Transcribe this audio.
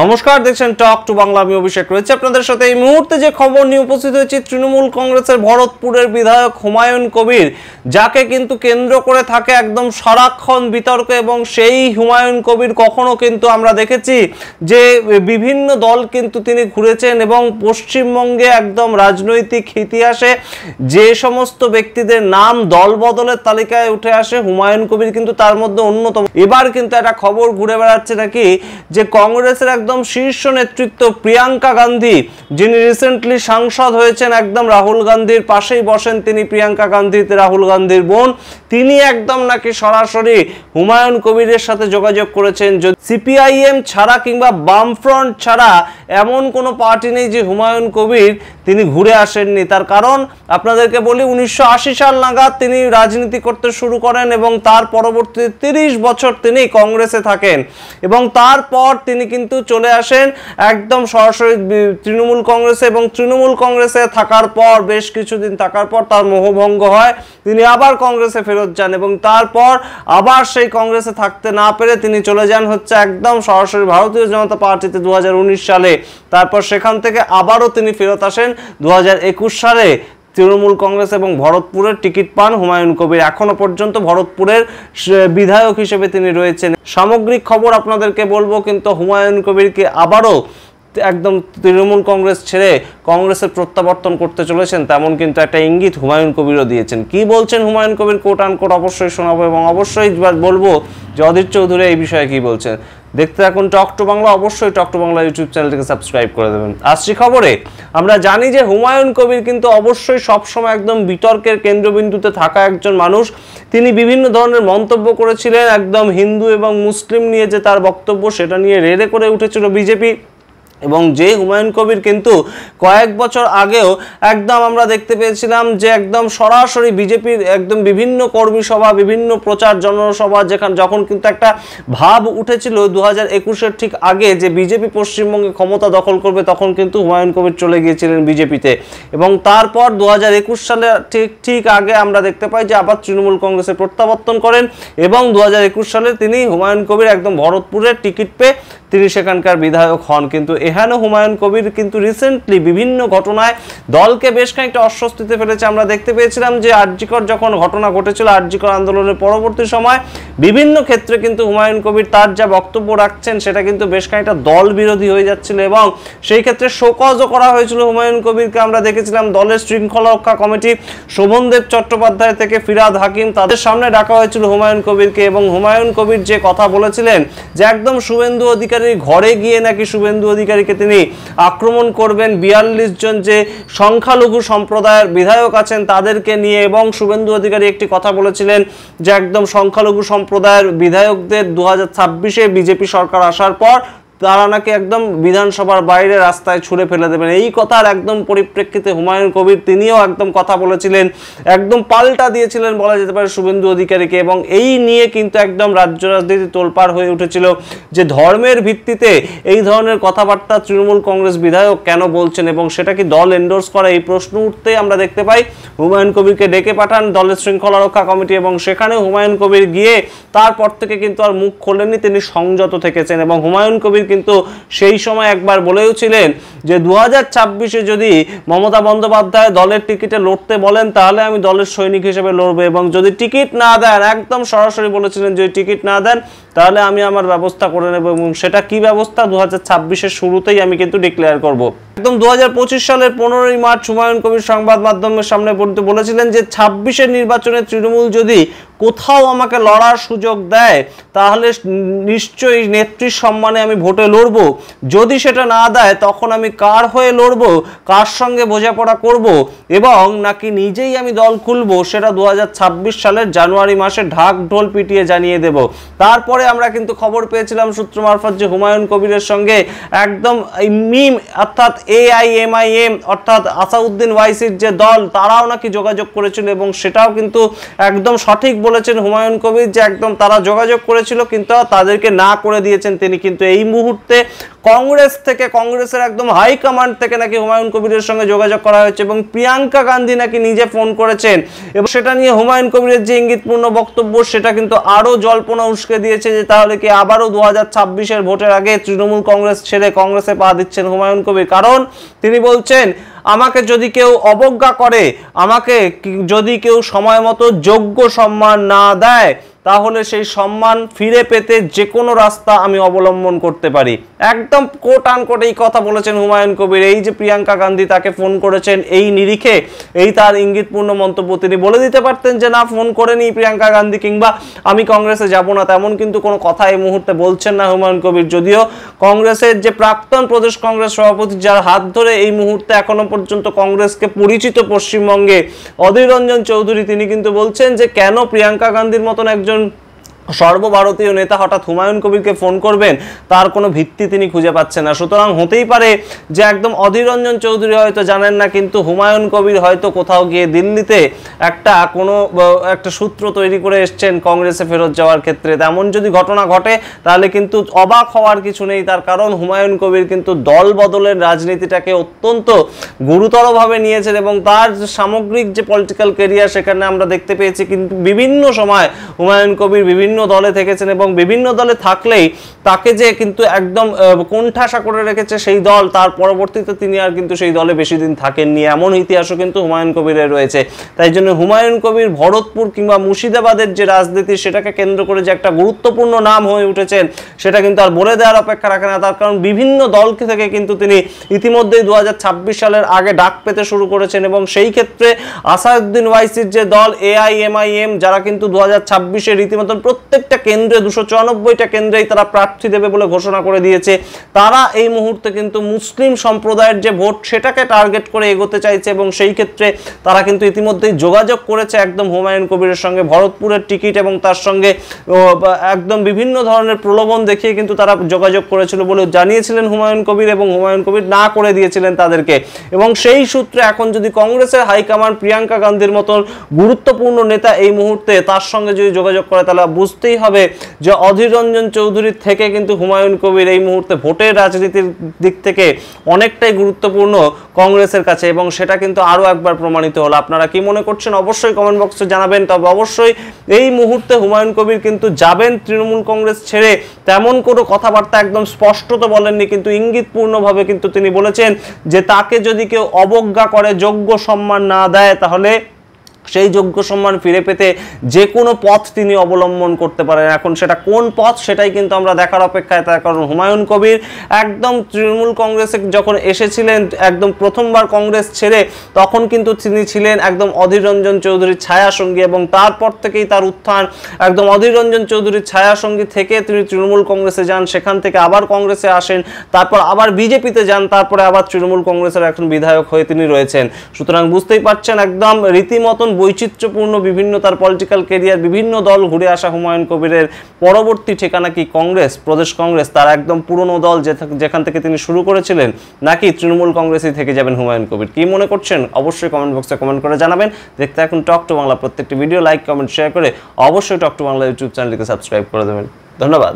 নমস্কার, দেখছেন talk to Bangla. আমি অভিষেক রয়েছে আপনাদের সাথে। এই মুহূর্তে যে খবর নিয়ে উপস্থিত হয়েছে, তৃণমূল কংগ্রেসের ভরতপুরের বিধায়ক হুমায়ুন কবির, যাকে কিন্তু কেন্দ্র করে থাকে একদম সারাক্ষণ বিতর্ক, এবং সেই হুমায়ুন কবির কখনো কিন্তু আমরা দেখেছি যে বিভিন্ন দল কিন্তু তিনি ঘুরেছেন, এবং পশ্চিমবঙ্গে একদম রাজনৈতিক ইতিহাসে যে সমস্ত ব্যক্তিদের নাম দল বদলের তালিকায় উঠে আসে, হুমায়ুন কবির কিন্তু তার মধ্যে অন্যতম। এবার কিন্তু একটা খবর ঘুরে বেড়াচ্ছে নাকি যে কংগ্রেসের একদম শীর্ষ নেতৃত্ব প্রিয়াঙ্কা গান্ধী, যিনি রিসেন্টলি সাংসদ হয়েছেন, একদম রাহুল গান্ধীর পাশেই বসেন তিনি, প্রিয়াঙ্কা গান্ধী রাহুল গান্ধীর বোন, তিনি একদম নাকি সরাসরি হুমায়ুন কবিরের সাথে যোগাযোগ করেছেন। সিপিআইএম ছাড়া কিংবা বামফ্রন্ট ছাড়া এমন কোনো পার্টি নেই যে হুমায়ুন কবির তিনি ঘুরে আসেননি। তার কারণ আপনাদেরকে বলি, 1980 সাল নাগাদ তিনি রাজনীতি করতে শুরু করেন, এবং তার পরবর্তী 30 বছর তিনি কংগ্রেসে থাকেন, এবং তারপর তিনি কিন্তু চলে আসেন একদম সরাসরি তৃণমূল কংগ্রেসে, এবং তৃণমূল কংগ্রেসে থাকার পর বেশ কিছুদিন থাকার পর তার মোহভঙ্গ হয়, তিনি আবার কংগ্রেসে ফেরত যান, এবং তারপর আবার সেই কংগ্রেসে থাকতে না পেরে তিনি চলে যান হচ্ছে একদম সরাসরি ভারতীয় জনতা পার্টিতে 2019 সালে। তারপর সেখান থেকে আবারও তিনি ফেরত আসেন 2021 সালে তৃণমূল কংগ্রেস, এবং ভরতপুরের টিকিট পান হুমায়ুন কবির। এখনো পর্যন্ত ভরতপুরের বিধায়ক হিসেবে তিনি রয়েছেন। সামগ্রিক খবর আপনাদেরকে বলবো, কিন্তু হুমায়ুন কবিরকে আবারও একদম তৃণমূল কংগ্রেস ছেড়ে কংগ্রেসের প্রত্যাবর্তন করতে চলেছেন, তেমন কিন্তু একটা ইঙ্গিত হুমায়ুন কবিরও দিয়েছেন। কি বলছেন হুমায়ুন কবির কোট আনকোট অবশ্যই শোনাবো, এবং অবশ্যই বলবো যে অধীর চৌধুরী এই বিষয়ে কি বলছেন। দেখতে থাকুন টক টু বাংলা। অবশ্যই টক টু বাংলা ইউটিউব চ্যানেলটিকে সাবস্ক্রাইব করে দেবেন। আসছি খবরে। আমরা জানি যে হুমায়ুন কবির কিন্তু অবশ্যই সবসময় একদম বিতর্কের কেন্দ্রবিন্দুতে থাকা একজন মানুষ। তিনি বিভিন্ন ধরনের মন্তব্য করেছিলেন, একদম হিন্দু এবং মুসলিম নিয়ে যে তার বক্তব্য, সেটা নিয়ে রেড়ে করে উঠেছিল বিজেপি। এবং যে হুমায়ুন কবির কিন্তু কয়েক বছর আগেও একদম আমরা দেখতে পেয়েছিলাম যে একদম সরাসরি বিজেপির একদম বিভিন্ন কর্মী সভা, বিভিন্ন প্রচার জনসভা, যখন কিন্তু একটা ভাব উঠেছিল 2021-এর ঠিক আগে যে বিজেপি পশ্চিমবঙ্গে ক্ষমতা দখল করবে, তখন কিন্তু হুমায়ুন কবির চলে গিয়েছিলেন বিজেপিতে, এবং তারপর 2021 সালে ঠিক আগে আমরা দেখতে পাই যে আবার তৃণমূল কংগ্রেসে প্রত্যাবর্তন করেন, এবং 2021 সালে তিনি হুমায়ুন কবির একদম ভরতপুরের টিকিট পেয়ে তিনি সেখানকার বিধায়ক হন। কিন্তু এখানে হুমায়ুন কবির কিন্তু রিসেন্টলি বিভিন্ন ঘটনায় দলকে বেশ খানিকটা অস্বস্তিতে ফেলেছে। আমরা দেখতে পেয়েছিলাম যে আরজিকর যখন ঘটনা ঘটেছিল, আরজিকর আন্দোলনের পরবর্তী সময় বিভিন্ন ক্ষেত্রে কিন্তু হুমায়ুন কবির তার যা বক্তব্য রাখছেন সেটা কিন্তু বেশ খানিকটা দল বিরোধী হয়ে যাচ্ছিল, এবং সেই ক্ষেত্রে শোকজও করা হয়েছিল হুমায়ুন কবিরকে। আমরা দেখেছিলাম দলের শৃঙ্খলা রক্ষা কমিটি শোভনদেব চট্টোপাধ্যায় থেকে ফিরাদ হাকিম, তাদের সামনে ডাকা হয়েছিল হুমায়ুন কবিরকে, এবং হুমায়ুন কবির যে কথা বলেছিলেন যে একদম শুভেন্দু অধিকারীর ঘরে গিয়ে নাকি শুভেন্দু অধিকারীকে তিনি আক্রমণ করবেন, 42 জন যে সংখ্যালঘু সম্প্রদায়ের বিধায়ক আছেন তাদেরকে নিয়ে, এবং শুভেন্দু অধিকারী একটি কথা বলেছিলেন যে একদম সংখ্যালঘু সম্প্রদায়ের বিধায়কদের 2026-এ বিজেপি সরকার আসার পর তারা নাকি একদম বিধানসভার বাইরে রাস্তায় ছুঁড়ে ফেলে দেবেন। এই কথার একদম পরিপ্রেক্ষিতে হুমায়ুন কবির তিনিও একদম কথা বলেছিলেন, একদম পাল্টা দিয়েছিলেন বলা যেতে পারে শুভেন্দু অধিকারীকে, এবং এই নিয়ে কিন্তু একদম রাজ্য রাজনীতি তোলপাড় হয়ে উঠেছিল যে ধর্মের ভিত্তিতে এই ধরনের কথাবার্তা তৃণমূল কংগ্রেস বিধায়ক কেন বলছেন, এবং সেটা কি দল এন্ডোর্স করে, এই প্রশ্ন উঠতে আমরা দেখতে পাই হুমায়ুন কবিরকে ডেকে পাঠান দলের শৃঙ্খলা রক্ষা কমিটি, এবং সেখানে হুমায়ুন কবির গিয়ে তারপর থেকে কিন্তু আর মুখ খোলেননি, তিনি সংযত থেকেছেন। এবং হুমায়ুন কবির কিন্তু সেই সময় একবার বলেও ছিলেন যে 2026-এ যদি মমতা বন্দ্যোপাধ্যায় দলের টিকিটে লড়তে বলেন তাহলে আমি দলের সৈনিক হিসেবে লড়বো, এবং যদি টিকিট না দেন, একদম সরাসরি বলেছিলেন যদি টিকিট না দেন তাহলে আমি আমার ব্যবস্থা করে নেব, এবং সেটা কি ব্যবস্থা 2026-এর শুরুতেই আমি কিন্তু ডিক্লেয়ার করব। একদম 2025 সালের 15ই মার্চ হুমায়ুন কবির সংবাদ মাধ্যমের সামনে বলেছিলেন যে 26-এর নির্বাচনে তৃণমূল যদি কোথাও আমাকে লড়ার সুযোগ দেয় তাহলে নিশ্চয়ই নেত্রীর সম্মানে আমি ভোটে লড়ব, যদি সেটা না দেয় তখন আমি কার হয়ে লড়ব, কার সঙ্গে বোঝাপড়া করব, এবং নাকি নিজেই আমি দল খুলব, সেটা 2026 সালের জানুয়ারি মাসে ঢাক ঢোল পিটিয়ে জানিয়ে দেব। তারপরে আমরা কিন্তু খবর পেয়েছিলাম সূত্র মারফত যে হুমায়ুন কবিরের সঙ্গে একদম মিম অর্থাৎ AIMIM অর্থাৎ আসাউদ্দিন ওয়াইসির যে দল, তারাও নাকি যোগাযোগ করেছিল, এবং সেটাও কিন্তু একদম সঠিক বলেছেন হুমায়ুন কবির যে একদম তারা যোগাযোগ করেছিল কিন্তু তাদেরকে না করে দিয়েছেন তিনি, কিন্তু এই মুহূর্তে কংগ্রেস থেকে, কংগ্রেসের একদম হাই কমান্ড থেকে নাকি হুমায়ুন কবিরের সঙ্গে যোগাযোগ করা হয়েছে এবং প্রিয়াঙ্কা গান্ধী নাকি নিজে ফোন করেছেন এবং সেটা নিয়ে হুমায়ুন কবিরের যে ইঙ্গিতপূর্ণ বক্তব্য সেটা কিন্তু আরো জল্পনা উস্কে দিয়েছে যে তাহলে কি আবারও 2026-এর ভোটের আগে তৃণমূল কংগ্রেস ছেড়ে কংগ্রেসে পা দিচ্ছেন হুমায়ুন কবির। কারণ তিনি বলছেন, আমাকে যদি কেউ অবজ্ঞা করে, আমাকে যদি কেউ সময় মতো যোগ্য সম্মান না দেয়, তাহলে সেই সম্মান ফিরে পেতে যে কোনো রাস্তা আমি অবলম্বন করতে পারি। একদম কোট আনকোট এই কথা বলেছেন হুমায়ুন কবির। এই যে প্রিয়াঙ্কা গান্ধী তাকে ফোন করেছেন, এই নিরিখে এই তার ইঙ্গিতপূর্ণ মন্তব্য। তিনি বলে দিতে পারতেন যে না, ফোন করেনি প্রিয়াঙ্কা গান্ধী কিংবা আমি কংগ্রেসে যাব না, তেমন কিন্তু কোনো কথা এই মুহূর্তে বলছেন না হুমায়ুন কবির। যদিও কংগ্রেসের যে প্রাক্তন প্রদেশ কংগ্রেস সভাপতি, যার হাত ধরে এই মুহূর্তে এখনো পর্যন্ত কংগ্রেসকে পরিচিত পশ্চিমবঙ্গে, অধীর রঞ্জন চৌধুরী, তিনি কিন্তু বলছেন যে কেন প্রিয়াঙ্কা গান্ধীর মতন একজন সর্বভারতীয় নেতা হঠাৎ হুমায়ুন কবিরকে ফোন করবেন, তার কোনো ভিত্তি তিনি খুঁজে পাচ্ছেন না। সুতরাং হতেই পারে যে একদম অধীর রঞ্জন চৌধুরী হয়তো জানেন না, কিন্তু হুমায়ুন কবির হয়তো কোথাও গিয়ে দিল্লিতে একটা সূত্র তৈরি করে এসছেন কংগ্রেসে ফেরত যাওয়ার ক্ষেত্রে। তেমন যদি ঘটনা ঘটে তাহলে কিন্তু অবাক হওয়ার কিছু নেই, তার কারণ হুমায়ুন কবির কিন্তু দল বদলের রাজনীতিটাকে অত্যন্ত গুরুতরভাবে নিয়েছেন এবং তার সামগ্রিক যে পলিটিক্যাল কেরিয়ার সেখানে আমরা দেখতে পেয়েছি। কিন্তু বিভিন্ন সময় হুমায়ুন কবির বিভিন্ন দলে থেকেছেন এবং বিভিন্ন দলে থাকলেই তাকে যে কিন্তু একদম কোণঠাসা করে রেখেছে সেই দল, তার পরবর্তীতে তিনি আর কিন্তু সেই দলে বেশি দিন থাকেননি, এমন ইতিহাসও কিন্তু হুমায়ুন কবিরের রয়েছে। তাই জন্য হুমায়ুন কবির ভরতপুর কিংবা মুর্শিদাবাদের যে রাজনীতি সেটাকে কেন্দ্র করে যে একটা গুরুত্বপূর্ণ নাম হয়ে উঠেছেন সেটা কিন্তু আর বলে দেওয়ার অপেক্ষা রাখে না। তার কারণ বিভিন্ন দল থেকে কিন্তু তিনি ইতিমধ্যেই 2026 সালের আগে ডাক পেতে শুরু করেছেন এবং সেই ক্ষেত্রে আসাদুদ্দিন ওয়াইসির যে দল AIMIM, যারা কিন্তু 2026-এ রীতিমতন প্রত্যেকটা কেন্দ্রে 294টা কেন্দ্রেই তারা প্রার্থী দেবে বলে ঘোষণা করে দিয়েছে। তারা এই মুহূর্তে কিন্তু মুসলিম সম্প্রদায়ের যে ভোট সেটাকে টার্গেট করে এগোতে চাইছে এবং সেই ক্ষেত্রে তারা কিন্তু ইতিমধ্যেই যোগাযোগ করেছে একদম হুমায়ুন কবিরের সঙ্গে। ভরতপুরের টিকিট এবং তার সঙ্গে একদম বিভিন্ন ধরনের প্রলোভন দেখিয়ে কিন্তু তারা যোগাযোগ করেছিল বলে জানিয়েছিলেন হুমায়ুন কবির এবং হুমায়ুন কবির না করে দিয়েছিলেন তাদেরকে। এবং সেই সূত্রে এখন যদি কংগ্রেসের হাইকমান্ড প্রিয়াঙ্কা গান্ধীর মতন গুরুত্বপূর্ণ নেতা এই মুহূর্তে তার সঙ্গে যদি যোগাযোগ করে, তাহলে বুঝতেই হবে যে অধীর রঞ্জন চৌধুরীর থেকে কিন্তু হুমায়ুন কবির এই মুহূর্তে ভোটের রাজনীতির দিক থেকে অনেকটাই গুরুত্বপূর্ণ কংগ্রেসের কাছে এবং সেটা কিন্তু আরো একবার প্রমাণিত হলো। আপনারা কি মনে করছেন অবশ্যই কমেন্ট বক্সে জানাবেন। তবে অবশ্যই এই মুহূর্তে হুমায়ুন কবির কিন্তু যাবেন তৃণমূল কংগ্রেস ছেড়ে, তেমন কোনো কথাবার্তা একদম স্পষ্ট তো বলেননি, কিন্তু ইঙ্গিতপূর্ণভাবে কিন্তু তিনি বলেছেন যে তাকে যদি কেউ অবজ্ঞা করে, যোগ্য সম্মান না দেয়, তাহলে সেই যোগ্য সম্মান ফিরে পেতে যে কোনো পথ তিনি অবলম্বন করতে পারেন। এখন সেটা কোন পথ সেটাই কিন্তু আমরা দেখার অপেক্ষায়। তার কারণ হুমায়ুন কবির একদম তৃণমূল কংগ্রেসে যখন এসেছিলেন, একদম প্রথমবার কংগ্রেস ছেড়ে, তখন কিন্তু তিনি ছিলেন একদম অধীর রঞ্জন চৌধুরীর ছায়াসঙ্গী এবং তারপর থেকেই তার উত্থান। একদম অধীর রঞ্জন চৌধুরীর ছায়াসঙ্গী থেকে তিনি তৃণমূল কংগ্রেসে যান, সেখান থেকে আবার কংগ্রেসে আসেন, তারপর আবার বিজেপিতে যান, তারপরে আবার তৃণমূল কংগ্রেসের এখন বিধায়ক হয়ে তিনি রয়েছেন। সুতরাং বুঝতেই পারছেন একদম রীতিমতন বৈচিত্র্যপূর্ণ বিভিন্ন তার পলিটিক্যাল কেরিয়ার, বিভিন্ন দল ঘুরে আসা হুমায়ুন কবিরের পরবর্তী ঠিকানা কি কংগ্রেস, প্রদেশ কংগ্রেস, তার একদম পুরনো দল যেখান থেকে তিনি শুরু করেছিলেন, নাকি তৃণমূল কংগ্রেসই থেকে যাবেন হুমায়ুন কবির? কি মনে করছেন অবশ্যই কমেন্ট বক্সে কমেন্ট করে জানাবেন। দেখতে এখন টক টু বাংলা প্রত্যেকটি ভিডিও লাইক, কমেন্ট, শেয়ার করে অবশ্যই টক টু বাংলা ইউটিউব চ্যানেলটিকে সাবস্ক্রাইব করে দেবেন। ধন্যবাদ।